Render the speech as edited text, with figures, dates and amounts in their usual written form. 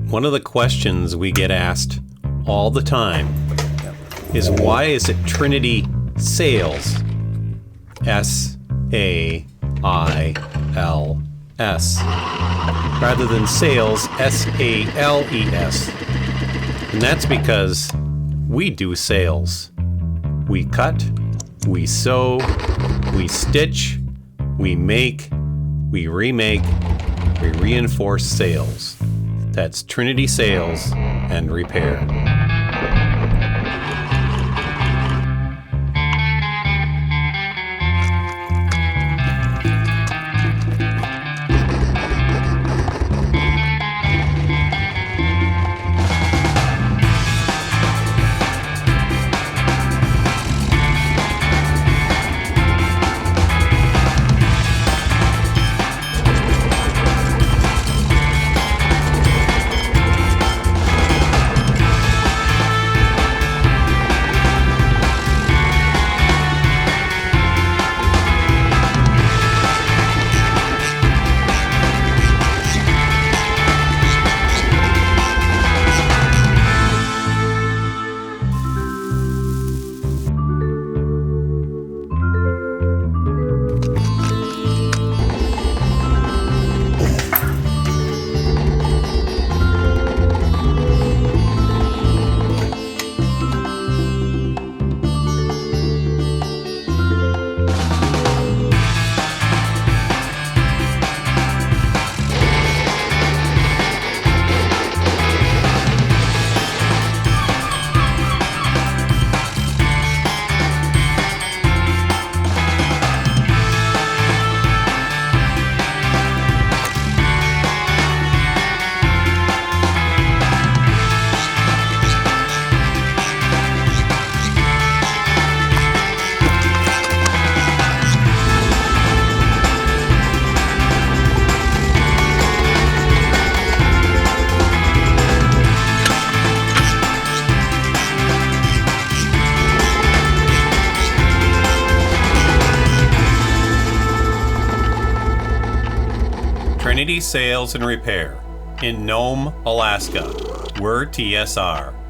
One of the questions we get asked all the time is why is it Trinity Sales? S-A-I-L-S rather than Sales, S-A-L-E-S. And that's because we do sales. We cut, we sew, we stitch, we make, we remake, we reinforce sales. That's Trinity Sales and Repair. Trinity Sales and Repair in Nome, Alaska. We're TSR.